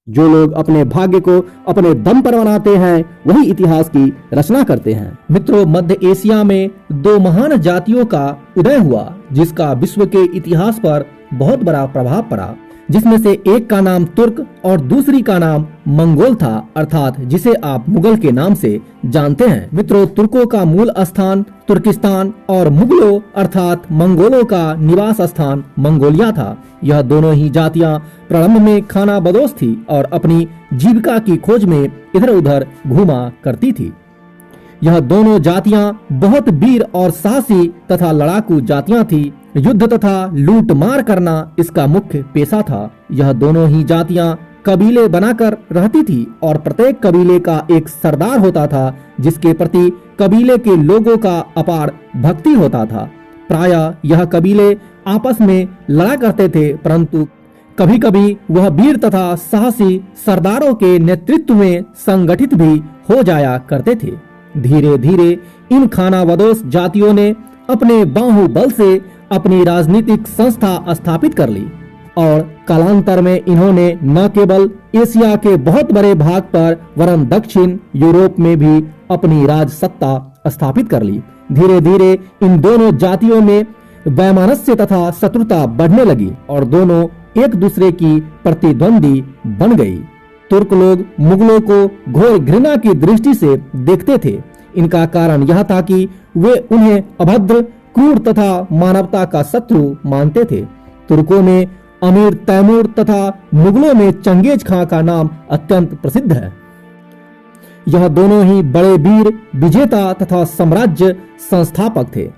जो लोग अपने भाग्य को अपने दम पर बनाते हैं वही इतिहास की रचना करते हैं। मित्रों, मध्य एशिया में दो महान जातियों का उदय हुआ जिसका विश्व के इतिहास पर बहुत बड़ा प्रभाव पड़ा, जिसमें से एक का नाम तुर्क और दूसरी का नाम मंगोल था, अर्थात जिसे आप मुगल के नाम से जानते हैं। मित्रों, तुर्कों का मूल स्थान तुर्किस्तान और मुगलों अर्थात मंगोलों का निवास स्थान मंगोलिया था। यह दोनों ही जातियां प्रारंभ में खाना बदोश थी और अपनी जीविका की खोज में इधर उधर घूमा करती थी। यह दोनों जातियां बहुत वीर और साहसी तथा लड़ाकू जातियां थी। युद्ध तथा लूट मार करना इसका मुख्य पेशा था। यह दोनों ही जातियां कबीले बनाकर रहती थी और प्रत्येक कबीले का एक सरदार होता था जिसके प्रति कबीले के लोगों का अपार भक्ति होता था। प्रायः यह कबीले आपस में लड़ा करते थे, परंतु कभी कभी वह वीर तथा साहसी सरदारों के नेतृत्व में संगठित भी हो जाया करते थे। धीरे धीरे इन खानाबदोश जातियों ने अपने बाहुबल से अपनी राजनीतिक संस्था स्थापित कर ली और कालांतर में इन्होंने न केवल एशिया के बहुत बड़े भाग पर वरन दक्षिण यूरोप में भी अपनी राज सत्ता स्थापित कर ली। धीरे धीरे इन दोनों जातियों में वैमनस्य तथा शत्रुता बढ़ने लगी और दोनों एक दूसरे की प्रतिद्वंदी बन गई। तुर्क लोग मुगलों को घोर घृणा की दृष्टि से देखते थे। इनका कारण यह था कि वे उन्हें अभद्र, क्रूर तथा मानवता का शत्रु मानते थे। तुर्कों में अमीर तैमूर तथा मुगलों में चंगेज खां का नाम अत्यंत प्रसिद्ध है। यह दोनों ही बड़े वीर, विजेता तथा साम्राज्य संस्थापक थे।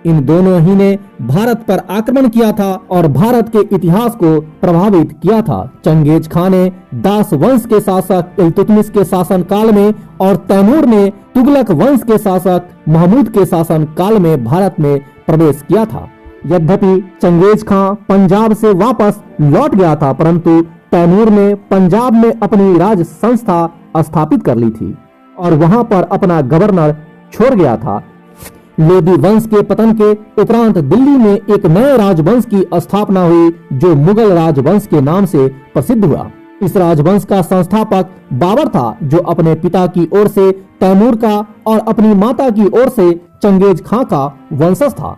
इन दोनों ही ने भारत पर आक्रमण किया था और भारत के इतिहास को प्रभावित किया था। चंगेज खां ने दास वंश के शासक इल्तुतमिश के शासन काल में और तैमूर ने तुगलक वंश के शासक महमूद के शासन काल में भारत में प्रवेश किया था। यद्यपि चंगेज खां पंजाब से वापस लौट गया था, परंतु तैमूर ने पंजाब में अपनी राज संस्था स्थापित कर ली थी और वहां पर अपना गवर्नर छोड़ गया था। लोदी वंश के पतन के उपरांत दिल्ली में एक नए राजवंश की स्थापना हुई जो मुगल राजवंश के नाम से प्रसिद्ध हुआ। इस राजवंश का संस्थापक बाबर था जो अपने पिता की ओर से तैमूर का और अपनी माता की ओर से चंगेज खां का वंशज था।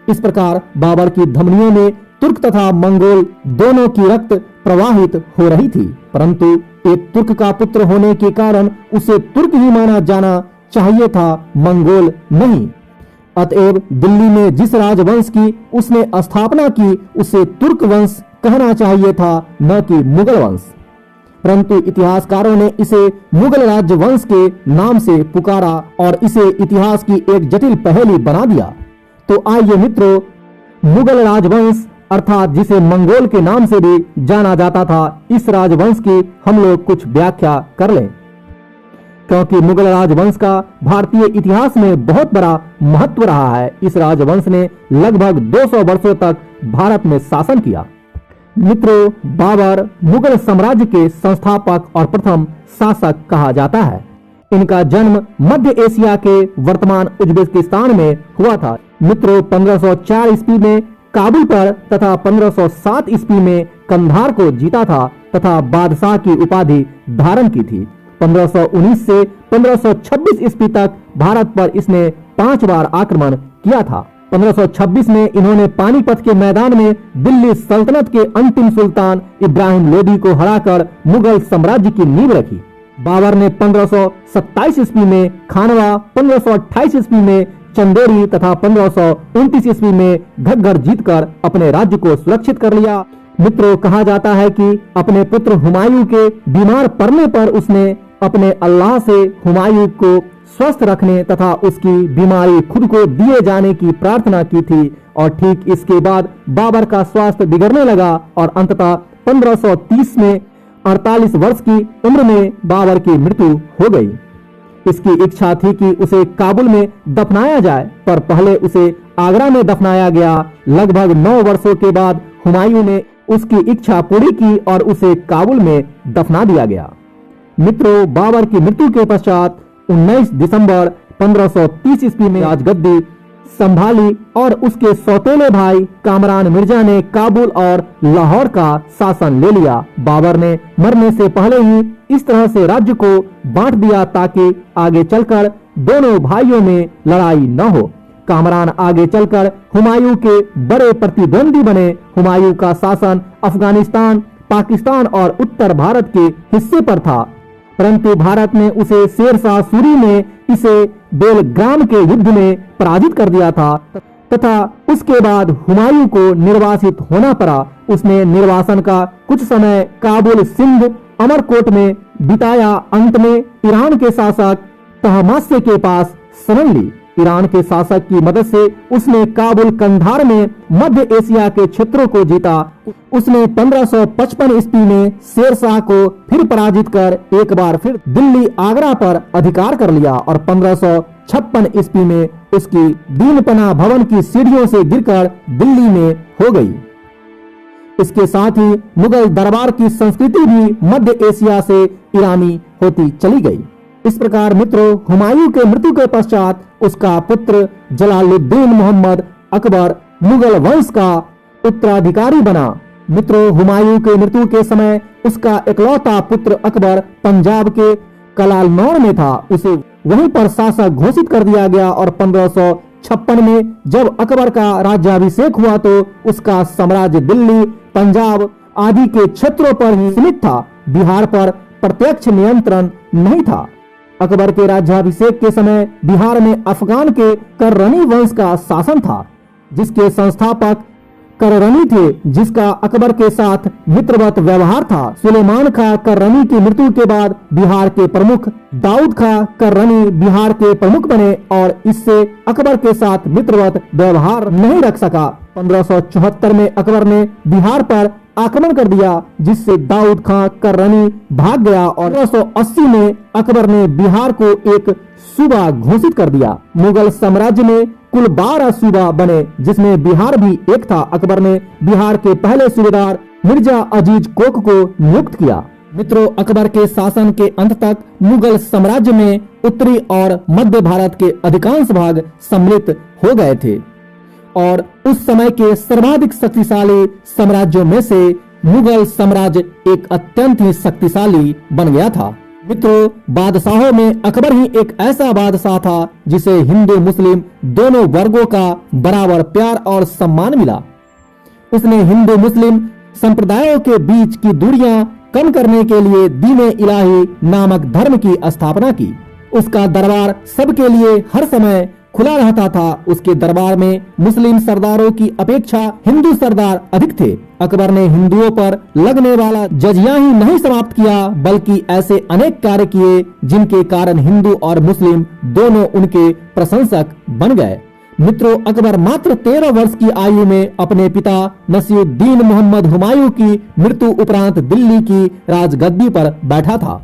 इस प्रकार बाबर की धमनियों में तुर्क तथा मंगोल दोनों की रक्त प्रवाहित हो रही थी, परंतु एक तुर्क का पुत्र होने के कारण उसे तुर्क ही माना जाना चाहिए था, मंगोल नहीं। अतएव दिल्ली में जिस राजवंश की उसने स्थापना की उसे तुर्क वंश कहना चाहिए था, न कि मुगल वंश। परंतु इतिहासकारों ने इसे मुगल राजवंश के नाम से पुकारा और इसे इतिहास की एक जटिल पहेली बना दिया। तो आइए मित्रों, मुगल राजवंश अर्थात जिसे मंगोल के नाम से भी जाना जाता था, इस राजवंश की हम लोग कुछ व्याख्या कर लें, क्योंकि मुगल राजवंश का भारतीय इतिहास में बहुत बड़ा महत्व रहा है। इस राजवंश ने लगभग 200 वर्षों तक भारत में शासन किया। मित्रों, बाबर मुगल साम्राज्य के संस्थापक और प्रथम शासक कहा जाता है। इनका जन्म मध्य एशिया के वर्तमान उज्बेकिस्तान में हुआ था। मित्रों, 1504 ईस्वी में काबुल पर तथा 1507 ईस्वी में कंधार को जीता था तथा बादशाह की उपाधि धारण की थी। 1519 से 1526 ईस्वी तक भारत पर इसने 5 बार आक्रमण किया था। 1526 में इन्होंने पानीपत के मैदान में दिल्ली सल्तनत के अंतिम सुल्तान इब्राहिम लोदी को हराकर मुगल साम्राज्य की नींव रखी। बाबर ने 1527 ईस्वी में खानवा, 1528 ईस्वी में चंदेरी तथा 1529 ईस्वी में घग्गर जीतकर अपने राज्य को सुरक्षित कर लिया। मित्रों, कहा जाता है कि अपने पुत्र हुमायूं के बीमार पड़ने पर उसने अपने अल्लाह से हुमायूं को स्वस्थ रखने तथा उसकी बीमारी खुद को दिए जाने की प्रार्थना की थी और ठीक इसके बाद बाबर का स्वास्थ्य बिगड़ने लगा और अंततः 1530 में 48 वर्ष की उम्र में बाबर की मृत्यु हो गई। इसकी इच्छा थी कि उसे काबुल में दफनाया जाए, पर पहले उसे आगरा में दफनाया गया। लगभग 9 वर्षों के बाद हुमायूं ने उसकी इच्छा पूरी की और उसे काबुल में दफना दिया गया। मित्रों, बाबर की मृत्यु के पश्चात 19 दिसंबर 1530 ईस्वी में राजगद्दी संभाली और उसके सौतेले भाई कामरान मिर्जा ने काबुल और लाहौर का शासन ले लिया। बाबर ने मरने से पहले ही इस तरह से राज्य को बांट दिया ताकि आगे चलकर दोनों भाइयों में लड़ाई न हो। कामरान आगे चलकर हुमायूं के बड़े प्रतिद्वंदी बने। हुमायूं का शासन अफगानिस्तान, पाकिस्तान और उत्तर भारत के हिस्से पर था, परंतु भारत ने उसे शेरशाह सूरी ने इसे बेलग्राम के युद्ध में पराजित कर दिया था तथा उसके बाद हुमायूं को निर्वासित होना पड़ा। उसने निर्वासन का कुछ समय काबुल, सिंध, अमरकोट में बिताया। अंत में ईरान के शासक तहमास्प के पास शरण ली। ईरान के शासक की मदद से उसने काबुल, कंधार में मध्य एशिया के क्षेत्रों को जीता। उसने 1555 ईस्वी में शेरशाह को फिर पराजित कर एक बार फिर दिल्ली, आगरा पर अधिकार कर लिया और 1556 ईस्वी में उसकी दीनपना भवन की सीढ़ियों से गिरकर दिल्ली में हो गई। इसके साथ ही मुगल दरबार की संस्कृति भी मध्य एशिया से ईरानी होती चली गई। इस प्रकार मित्रों, हुमायूं के मृत्यु के पश्चात उसका पुत्र जलालुद्दीन मोहम्मद अकबर मुगल वंश का उत्तराधिकारी बना। मित्रों, हुमायूं के मृत्यु के समय उसका इकलौता पुत्र अकबर पंजाब के कलानौर में था। उसे वहीं पर शासक घोषित कर दिया गया और 1556 में जब अकबर का राज्याभिषेक हुआ तो उसका साम्राज्य दिल्ली, पंजाब आदि के क्षेत्रों पर ही सीमित था। बिहार पर प्रत्यक्ष नियंत्रण नहीं था। अकबर के राज्याभिषेक के समय बिहार में अफगान के कर्रनी वंश का शासन था, जिसके संस्थापक कर्रनी थे, जिसका अकबर के साथ मित्रवत व्यवहार था। सुलेमान खां कर्रनी की मृत्यु के बाद बिहार के प्रमुख दाऊद खां कर्रनी बिहार के प्रमुख बने और इससे अकबर के साथ मित्रवत व्यवहार नहीं रख सका। 1574 में अकबर ने बिहार पर आक्रमण कर दिया, जिससे दाऊद खां कर्रनी भाग गया और 1580 में अकबर ने बिहार को एक सूबा घोषित कर दिया। मुगल साम्राज्य में कुल 12 सूबा बने, जिसमें बिहार भी एक था। अकबर ने बिहार के पहले सूबेदार मिर्जा अजीज कोक को नियुक्त किया। मित्रों, अकबर के शासन के अंत तक मुगल साम्राज्य में उत्तरी और मध्य भारत के अधिकांश भाग सम्मिलित हो गए थे और उस समय के सर्वाधिक शक्तिशाली साम्राज्यों में से मुगल साम्राज्य एक अत्यंत ही शक्तिशाली बन गया था। मित्रों, बादशाहों में अकबर ही एक ऐसा बादशाह था जिसे हिंदू मुस्लिम दोनों वर्गों का बराबर प्यार और सम्मान मिला। उसने हिंदू मुस्लिम संप्रदायों के बीच की दूरियां कम करने के लिए दीन-ए इलाही नामक धर्म की स्थापना की। उसका दरबार सबके लिए हर समय खुला रहता था। उसके दरबार में मुस्लिम सरदारों की अपेक्षा हिंदू सरदार अधिक थे। अकबर ने हिंदुओं पर लगने वाला जजिया ही नहीं समाप्त किया, बल्कि ऐसे अनेक कार्य किए जिनके कारण हिंदू और मुस्लिम दोनों उनके प्रशंसक बन गए। मित्रों, अकबर मात्र 13 वर्ष की आयु में अपने पिता नसीरुद्दीन मोहम्मद हुमायूं की मृत्यु उपरांत दिल्ली की राजगद्दी पर बैठा था।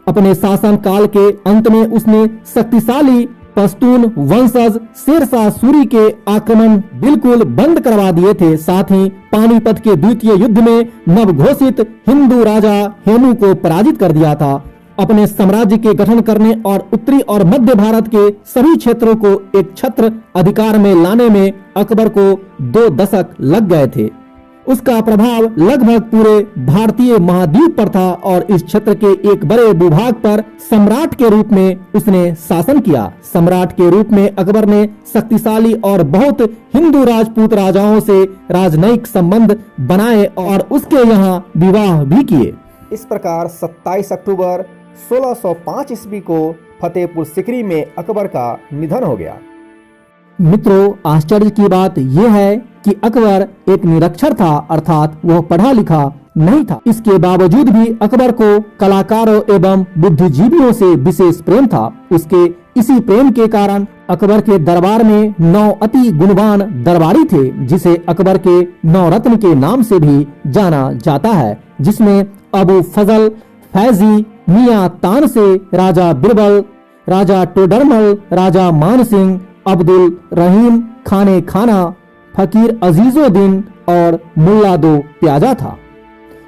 अपने शासन काल के अंत में उसने शक्तिशाली पश्तून वंशज शेरशाह सूरी के आक्रमण बिल्कुल बंद करवा दिए थे। साथ ही पानीपत के द्वितीय युद्ध में नवघोषित हिंदू राजा हेमू को पराजित कर दिया था। अपने साम्राज्य के गठन करने और उत्तरी और मध्य भारत के सभी क्षेत्रों को एक छत्र अधिकार में लाने में अकबर को 2 दशक लग गए थे। उसका प्रभाव लगभग पूरे भारतीय महाद्वीप पर था और इस क्षेत्र के एक बड़े भूभाग पर सम्राट के रूप में उसने शासन किया। सम्राट के रूप में अकबर ने शक्तिशाली और बहुत हिंदू राजपूत राजाओं से राजनयिक संबंध बनाए और उसके यहाँ विवाह भी किए। इस प्रकार 27 अक्टूबर 1605 ईस्वी को फतेहपुर सिकरी में अकबर का निधन हो गया। मित्रों, आश्चर्य की बात यह है कि अकबर एक निरक्षर था, अर्थात वह पढ़ा लिखा नहीं था। इसके बावजूद भी अकबर को कलाकारों एवं बुद्धिजीवियों से विशेष प्रेम था। उसके इसी प्रेम के कारण अकबर के दरबार में 9 अति गुणवान दरबारी थे, जिसे अकबर के 9 रत्न के नाम से भी जाना जाता है, जिसमें अबू फजल, फैजी, मियां तानसे, राजा बिरबल, राजा टोडरमल, राजा मानसिंह, अब्दुल रहीम खाने खाना, फकीर अजीजुद्दीन और मुल्ला दो प्याजा था।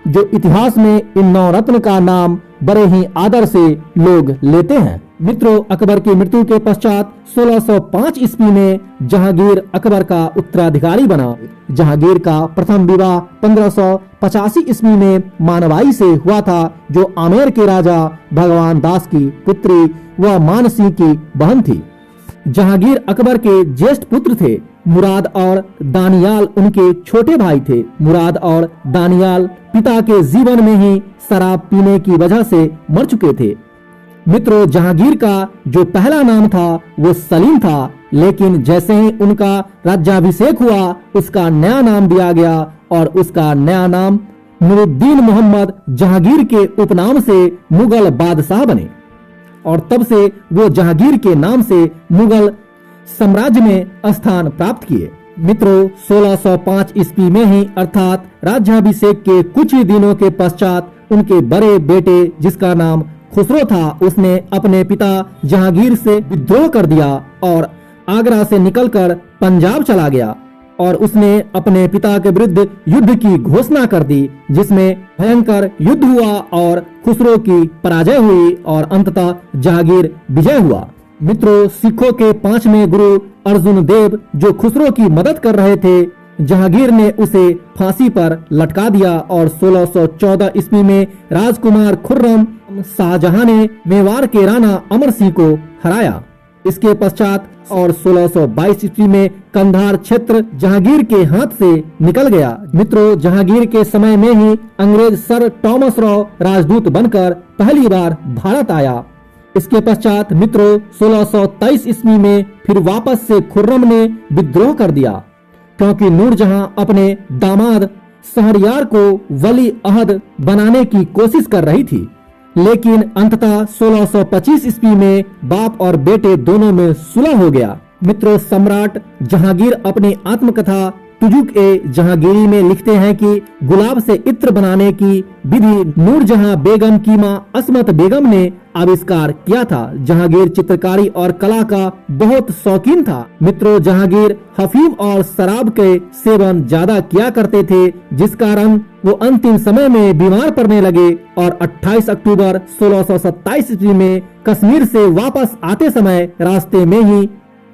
जो इतिहास में इन 9 रत्न का नाम बड़े ही आदर से लोग लेते हैं। मित्रों, अकबर की मृत्यु के पश्चात 1605 ईस्वी में जहांगीर अकबर का उत्तराधिकारी बना। जहांगीर का प्रथम विवाह 1585 ईस्वी में मानवाई से हुआ था, जो आमेर के राजा भगवान दास की पुत्री व मानसिंह की बहन थी। जहांगीर अकबर के ज्येष्ठ पुत्र थे। मुराद और दानियाल उनके छोटे भाई थे। मुराद और दानियाल पिता के जीवन में ही शराब पीने की वजह से मर चुके थे। मित्रों, जहांगीर का जो पहला नाम था वो सलीम था, लेकिन जैसे ही उनका राज्याभिषेक हुआ उसका नया नाम दिया गया और उसका नया नाम नूरुद्दीन मोहम्मद जहांगीर के उपनाम से मुगल बादशाह बने और तब से वो जहांगीर के नाम से मुगल साम्राज्य में स्थान प्राप्त किए। मित्रों, 1605 ईस्वी में ही अर्थात राज्याभिषेक के कुछ ही दिनों के पश्चात उनके बड़े बेटे जिसका नाम खुसरो था, उसने अपने पिता जहांगीर से विद्रोह कर दिया और आगरा से निकलकर पंजाब चला गया और उसने अपने पिता के विरुद्ध युद्ध की घोषणा कर दी, जिसमें भयंकर युद्ध हुआ और खुसरो की पराजय हुई और अंततः जहांगीर विजय हुआ। मित्रों, सिखों के 5वें गुरु अर्जुन देव जो खुसरो की मदद कर रहे थे, जहांगीर ने उसे फांसी पर लटका दिया और 1614 ईस्वी में राजकुमार खुर्रम शाहजहां ने मेवाड़ के राणा अमर सिंह को हराया। इसके पश्चात और 1622 ईस्वी में कंधार क्षेत्र जहांगीर के हाथ से निकल गया। मित्रों, जहांगीर के समय में ही अंग्रेज सर टॉमस रॉ राजदूत बनकर पहली बार भारत आया। इसके पश्चात मित्रों 1623 ईस्वी में फिर वापस से खुर्रम ने विद्रोह कर दिया, क्योंकि नूरजहां अपने दामाद शहरयार को वली अहद बनाने की कोशिश कर रही थी, लेकिन अंततः 1625 ईस्वी में बाप और बेटे दोनों में सुलह हो गया। मित्रों, सम्राट जहांगीर अपनी आत्मकथा तुजुक ए जहांगीरी में लिखते हैं कि गुलाब से इत्र बनाने की विधि नूरजहां बेगम की मां असमत बेगम ने आविष्कार किया था। जहांगीर चित्रकारी और कला का बहुत शौकीन था। मित्रों, जहांगीर हफीम और शराब के सेवन ज्यादा किया करते थे, जिस कारण वो अंतिम समय में बीमार पड़ने लगे और 28 अक्टूबर 1627 ईस्वी में कश्मीर से वापस आते समय रास्ते में ही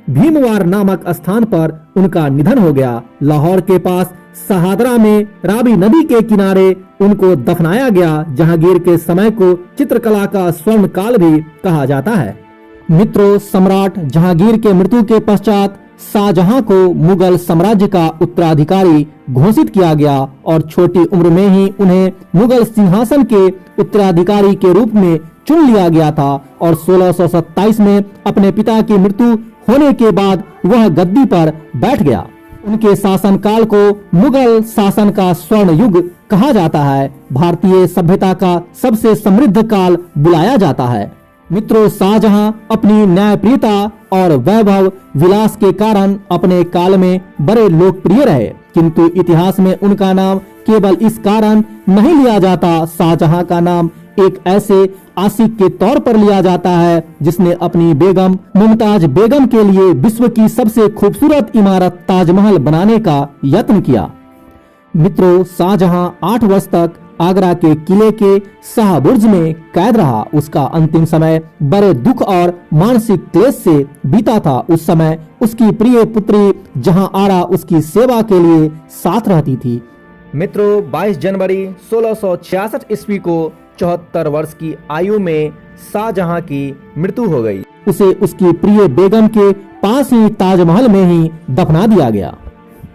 भीमवार नामक स्थान पर उनका निधन हो गया। लाहौर के पास सहादरा में रावी नदी के किनारे उनको दफनाया गया। जहांगीर के समय को चित्रकला का स्वर्ण काल भी कहा जाता है। मित्रों, सम्राट जहांगीर के मृत्यु के पश्चात शाहजहां को मुगल साम्राज्य का उत्तराधिकारी घोषित किया गया और छोटी उम्र में ही उन्हें मुगल सिंहासन के उत्तराधिकारी के रूप में चुन लिया गया था और 1627 में अपने पिता की मृत्यु होने के बाद वह गद्दी पर बैठ गया। उनके शासनकाल को मुगल शासन का स्वर्ण युग कहा जाता है। भारतीय सभ्यता का सबसे समृद्ध काल बुलाया जाता है। मित्रों, शाहजहां अपनी न्यायप्रियता और वैभव विलास के कारण अपने काल में बड़े लोकप्रिय रहे, किंतु इतिहास में उनका नाम केवल इस कारण नहीं लिया जाता। शाहजहां का नाम एक ऐसे आशिक के तौर पर लिया जाता है जिसने अपनी बेगम मुमताज बेगम के लिए विश्व की सबसे खूबसूरत इमारत ताजमहल बनाने का यत्न किया। मित्रों, शाहजहां 8 वर्ष तक आगरा के किले के शाहबुर्ज में कैद रहा। उसका अंतिम समय बड़े दुख और मानसिक क्लेश से बीता था। उस समय उसकी प्रिय पुत्री जहां आरा उसकी सेवा के लिए साथ रहती थी। मित्रों, 22 जनवरी 1666 ईस्वी को 74 वर्ष की आयु में शाहजहां की मृत्यु हो गई। उसे उसकी प्रिय बेगम के पास ही ताजमहल में ही दफना दिया गया।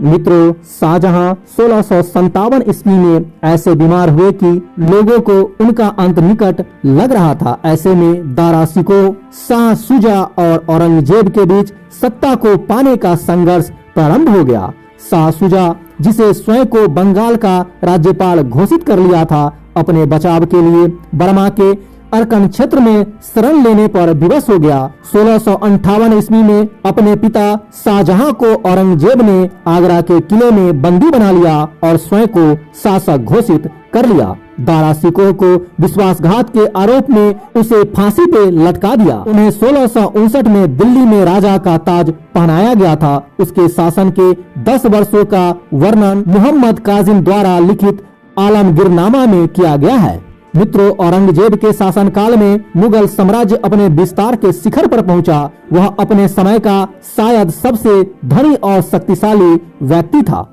मित्रों, शाहजहां 1657 ईस्वी में ऐसे बीमार हुए कि लोगों को उनका अंत निकट लग रहा था। ऐसे में दारा शिकोह, शाह शुजा और औरंगजेब के बीच सत्ता को पाने का संघर्ष प्रारंभ हो गया। शाह शुजा, जिसे स्वयं को बंगाल का राज्यपाल घोषित कर लिया था, अपने बचाव के लिए बर्मा के अरकन क्षेत्र में शरण लेने पर विवश हो गया। 1658 ईस्वी में अपने पिता शाहजहां को औरंगजेब ने आगरा के किले में बंदी बना लिया और स्वयं को शासक घोषित कर लिया। दारा शिकोह को विश्वासघात के आरोप में उसे फांसी पे लटका दिया। उन्हें 1659 में दिल्ली में राजा का ताज पहनाया गया था। उसके शासन के 10 वर्षों का वर्णन मोहम्मद काजिम द्वारा लिखित आलमगीरनामा में किया गया है। मित्रों, औरंगजेब के शासनकाल में मुगल साम्राज्य अपने विस्तार के शिखर पर पहुंचा। वह अपने समय का शायद सबसे धनी और शक्तिशाली व्यक्ति था।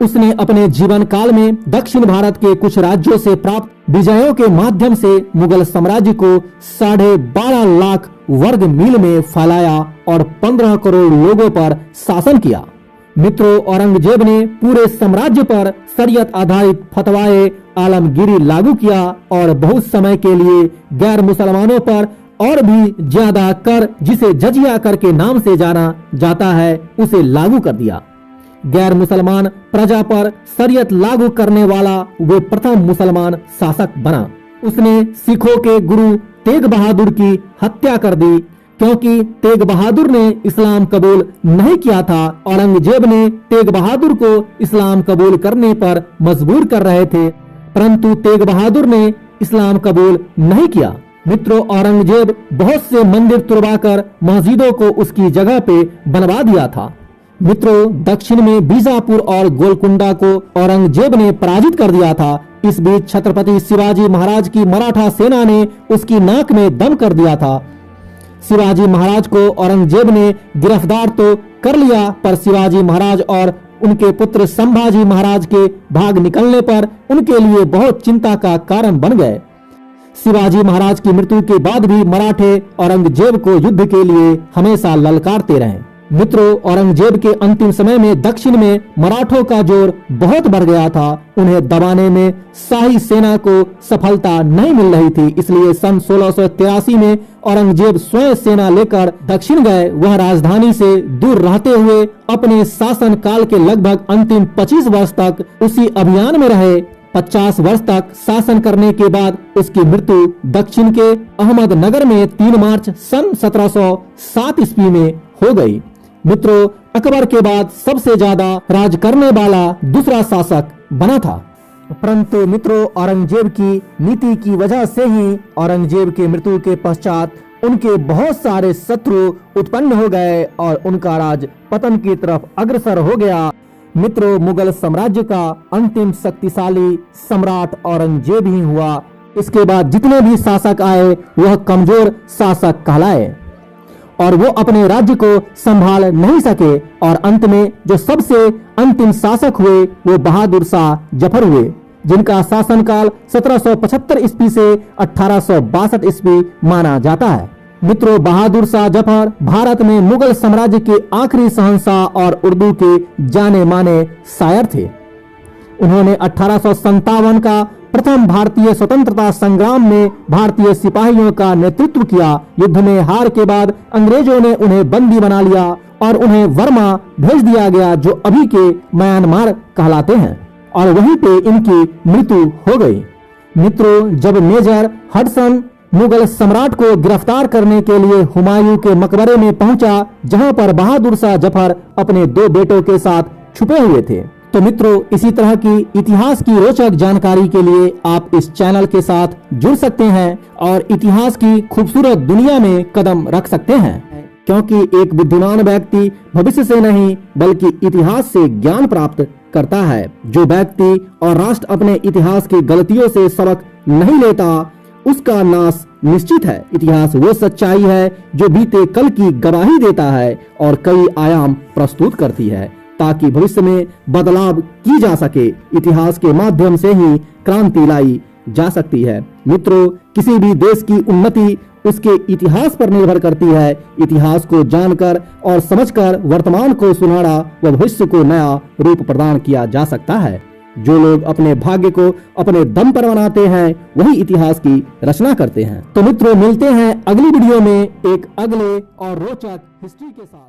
उसने अपने जीवन काल में दक्षिण भारत के कुछ राज्यों से प्राप्त विजयों के माध्यम से मुगल साम्राज्य को 12.5 लाख वर्ग मील में फैलाया और 15 करोड़ लोगों पर शासन किया। मित्रों, औरंगजेब ने पूरे साम्राज्य पर शरीयत आधारित फतवाए आलमगीरी लागू किया और बहुत समय के लिए गैर मुसलमानों पर और भी ज्यादा कर, जिसे जजिया कर के नाम से जाना जाता है, उसे लागू कर दिया। गैर मुसलमान प्रजा पर शरीयत लागू करने वाला वो प्रथम मुसलमान शासक बना। उसने सिखों के गुरु तेग बहादुर की हत्या कर दी। क्योंकि तेग बहादुर ने इस्लाम कबूल नहीं किया था, औरंगजेब ने तेग बहादुर को इस्लाम कबूल करने पर मजबूर कर रहे थे, परंतु तेग बहादुर ने इस्लाम कबूल नहीं किया। मित्रों, औरंगजेब बहुत से मंदिर तुड़वाकर मस्जिदों को उसकी जगह पे बनवा दिया था। मित्रों, दक्षिण में बीजापुर और गोलकुंडा को औरंगजेब ने पराजित कर दिया था। इस बीच छत्रपति शिवाजी महाराज की मराठा सेना ने उसकी नाक में दम कर दिया था। शिवाजी महाराज को औरंगजेब ने गिरफ्तार तो कर लिया, पर शिवाजी महाराज और उनके पुत्र संभाजी महाराज के भाग निकलने पर उनके लिए बहुत चिंता का कारण बन गए। शिवाजी महाराज की मृत्यु के बाद भी मराठे औरंगजेब को युद्ध के लिए हमेशा ललकारते रहे। मित्रों, औरंगजेब के अंतिम समय में दक्षिण में मराठों का जोर बहुत बढ़ गया था। उन्हें दबाने में शाही सेना को सफलता नहीं मिल रही थी, इसलिए सन 1683 में औरंगजेब स्वयं सेना लेकर दक्षिण गए। वह राजधानी से दूर रहते हुए अपने शासन काल के लगभग अंतिम 25 वर्ष तक उसी अभियान में रहे। 50 वर्ष तक शासन करने के बाद उसकी मृत्यु दक्षिण के अहमदनगर में 3 मार्च सन 1707 ईस्वी में हो गई। मित्रों, अकबर के बाद सबसे ज्यादा राज करने वाला दूसरा शासक बना था, परंतु मित्रों, औरंगजेब की नीति की वजह से ही औरंगजेब के मृत्यु के पश्चात उनके बहुत सारे शत्रु उत्पन्न हो गए और उनका राज पतन की तरफ अग्रसर हो गया। मित्रों, मुगल साम्राज्य का अंतिम शक्तिशाली सम्राट औरंगजेब ही हुआ। इसके बाद जितने भी शासक आए वह कमजोर शासक कहलाए और वो अपने राज्य को संभाल नहीं सके, और अंत में जो सबसे अंतिम शासक हुए वो बहादुर शाह जफर हुए, जिनका शासनकाल 1775 ईस्वी से 1862 ईस्वी माना जाता है। मित्रों, बहादुर शाह जफर भारत में मुगल साम्राज्य के आखिरी शहंशाह और उर्दू के जाने माने शायर थे। उन्होंने 1857 का प्रथम भारतीय स्वतंत्रता संग्राम में भारतीय सिपाहियों का नेतृत्व किया। युद्ध में हार के बाद अंग्रेजों ने उन्हें बंदी बना लिया और उन्हें वर्मा भेज दिया गया, जो अभी के म्यांमार कहलाते हैं, और वहीं पे इनकी मृत्यु हो गई। मित्रों, जब मेजर हडसन मुगल सम्राट को गिरफ्तार करने के लिए हुमायूं के मकबरे में पहुंचा, जहां पर बहादुर शाह जफर अपने 2 बेटों के साथ छुपे हुए थे। तो मित्रों, इसी तरह की इतिहास की रोचक जानकारी के लिए आप इस चैनल के साथ जुड़ सकते हैं और इतिहास की खूबसूरत दुनिया में कदम रख सकते हैं, क्योंकि एक बुद्धिमान व्यक्ति भविष्य से नहीं बल्कि इतिहास से ज्ञान प्राप्त करता है। जो व्यक्ति और राष्ट्र अपने इतिहास की गलतियों से सबक नहीं लेता, उसका नाश निश्चित है। इतिहास वो सच्चाई है जो बीते कल की गवाही देता है और कई आयाम प्रस्तुत करती है, ताकि भविष्य में बदलाव की जा सके। इतिहास के माध्यम से ही क्रांति लाई जा सकती है। मित्रों, किसी भी देश की उन्नति उसके इतिहास पर निर्भर करती है। इतिहास को जानकर और समझकर वर्तमान को सुधारा व भविष्य को नया रूप प्रदान किया जा सकता है। जो लोग अपने भाग्य को अपने दम पर बनाते हैं वही इतिहास की रचना करते हैं। तो मित्रों, मिलते हैं अगली वीडियो में एक अगले और रोचक हिस्ट्री के साथ।